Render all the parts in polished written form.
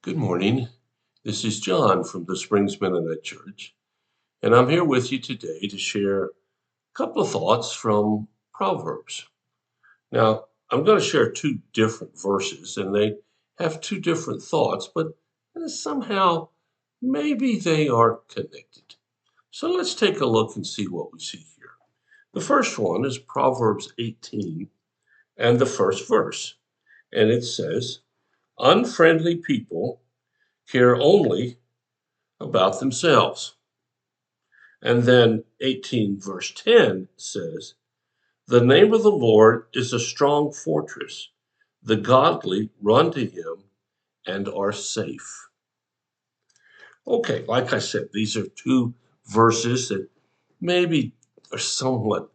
Good morning. This is John from the Springs Mennonite Church, and I'm here with you today to share a couple of thoughts from Proverbs. Now, I'm going to share two different verses, and they have two different thoughts, but somehow maybe they are connected. So let's take a look and see what we see here. The first one is Proverbs 18 and the first verse, and it says, Unfriendly people care only about themselves. And then 18 verse 10 says, The name of the Lord is a strong fortress. The godly run to him and are safe. Okay, like I said, these are two verses that maybe are somewhat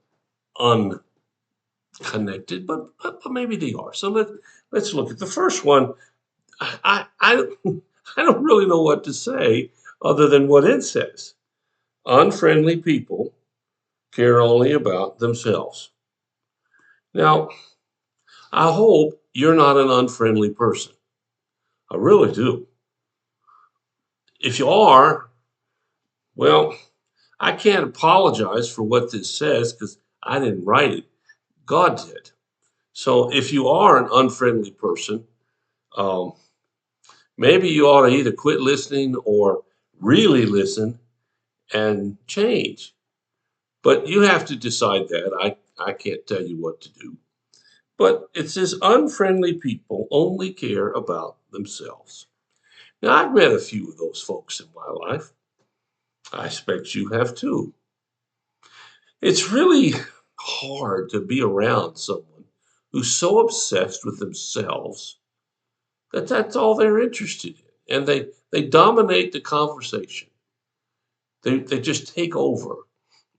unconnected, but maybe they are. So let's look at the first one. I I don't really know what to say other than what it says. Unfriendly people care only about themselves. Now, I hope you're not an unfriendly person. I really do. If you are, well, I can't apologize for what this says because I didn't write it. God did. So if you are an unfriendly person, um, maybe you ought to either quit listening or really listen and change. But you have to decide that. I can't tell you what to do. But it says unfriendly people only care about themselves. Now, I've met a few of those folks in my life. I expect you have too. It's really hard to be around someone who's so obsessed with themselves that that's all they're interested in. And they dominate the conversation. They just take over.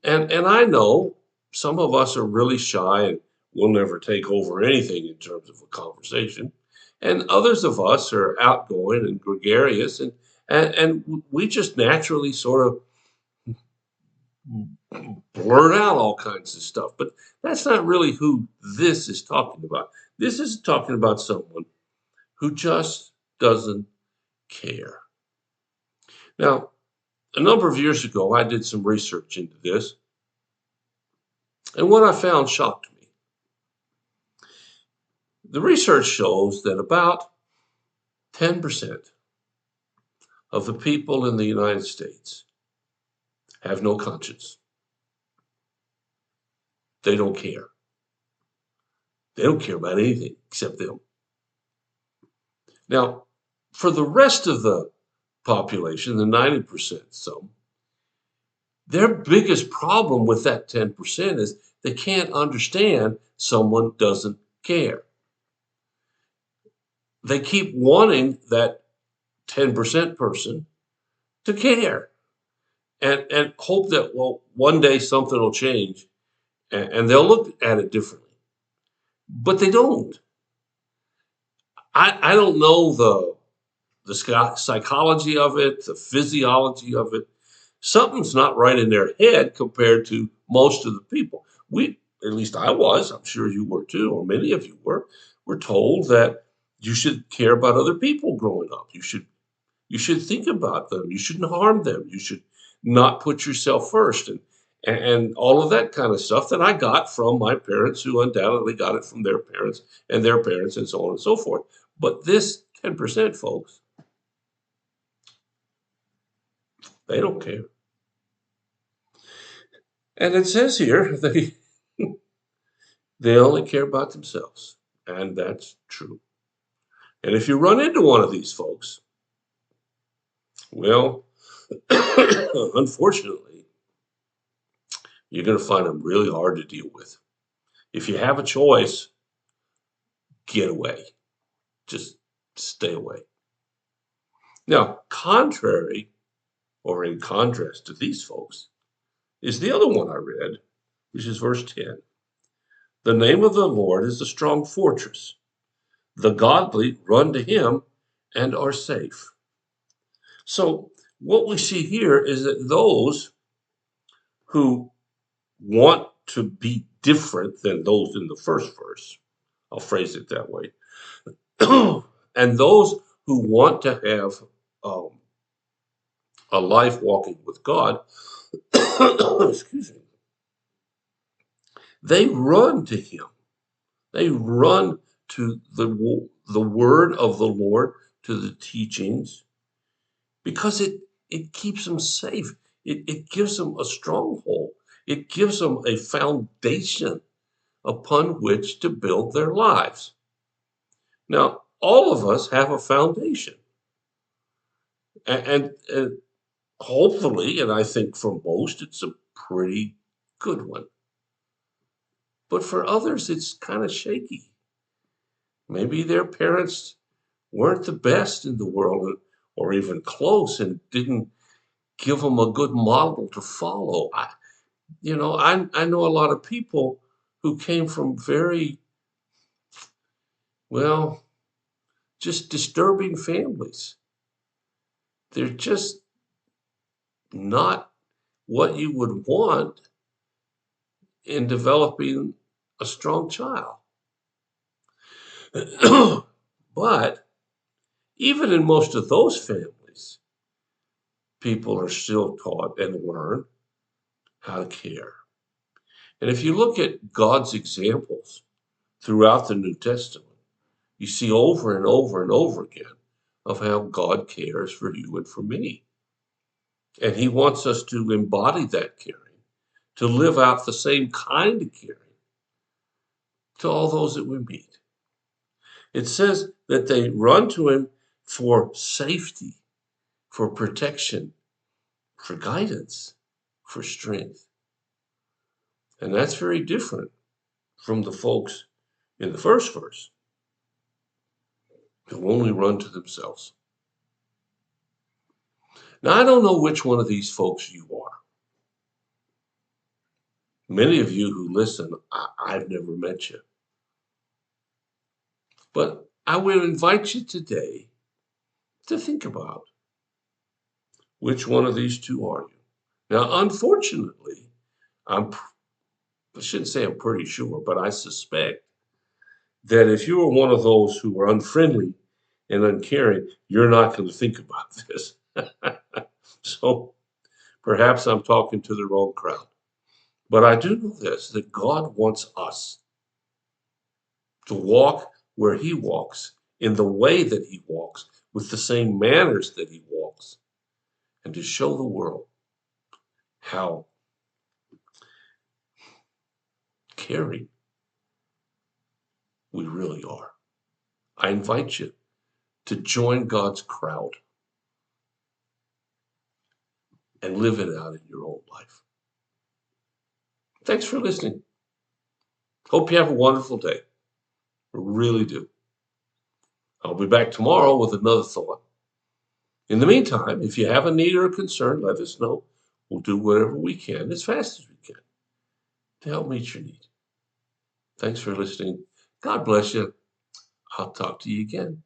And I know some of us are really shy and we'll never take over anything in terms of a conversation. And others of us are outgoing and gregarious and we just naturally sort of blurt out all kinds of stuff. But that's not really who this is talking about. This is talking about someone who just doesn't care. Now, a number of years ago, I did some research into this, and what I found shocked me. The research shows that about 10% of the people in the United States have no conscience. They don't care. They don't care about anything except them. Now, for the rest of the population, the 90% some, their biggest problem with that 10% is they can't understand someone doesn't care. They keep wanting that 10% person to care and hope that, well, one day something will change and they'll look at it differently. But they don't. I don't know the psychology of it, the physiology of it. Something's not right in their head compared to most of the people. At least I was, I'm sure you were too, or many of you were told that you should care about other people growing up. You should think about them. You shouldn't harm them. You should not put yourself first. And all of that kind of stuff that I got from my parents, who undoubtedly got it from their parents and their parents, and so on and so forth. But this 10%, folks, they don't care. And it says here they only care about themselves. And that's true. And if you run into one of these folks, well, unfortunately, you're going to find them really hard to deal with. If you have a choice, get away. Just stay away. Now, contrary or in contrast to these folks is the other one I read, which is verse 10. The name of the Lord is a strong fortress. The godly run to him and are safe. So, what we see here is that those who want to be different than those in the first verse, I'll phrase it that way, and those who want to have um, a life walking with God, excuse me, they run to Him. They run to the word of the Lord, to the teachings, because it keeps them safe. It gives them a stronghold. It gives them a foundation upon which to build their lives. Now, all of us have a foundation. And hopefully, and I think for most, it's a pretty good one. But for others, it's kind of shaky. Maybe their parents weren't the best in the world or even close and didn't give them a good model to follow. I know a lot of people who came from very, well, just disturbing families. They're just not what you would want in developing a strong child. But even in most of those families, people are still taught and learn how to care. And if you look at God's examples throughout the New Testament, you see over and over and over again of how God cares for you and for me. And He wants us to embody that caring, to live out the same kind of caring to all those that we meet. It says that they run to Him for safety, for protection, for guidance, for strength. And that's very different from the folks in the first verse who only run to themselves. Now, I don't know which one of these folks you are. Many of you who listen, I've never met you. But I will invite you today to think about which one of these two are you. Now, unfortunately, I shouldn't say I'm pretty sure, but I suspect that if you are one of those who are unfriendly and uncaring, you're not going to think about this. So perhaps I'm talking to the wrong crowd. But I do know this, that God wants us to walk where He walks, in the way that He walks, with the same manners that He walks, and to show the world how caring we really are. I invite you to join God's crowd and live it out in your own life. Thanks for listening. Hope you have a wonderful day. I really do. I'll be back tomorrow with another thought. In the meantime, if you have a need or a concern, let us know. We'll do whatever we can as fast as we can to help meet your need. Thanks for listening. God bless you. I'll talk to you again.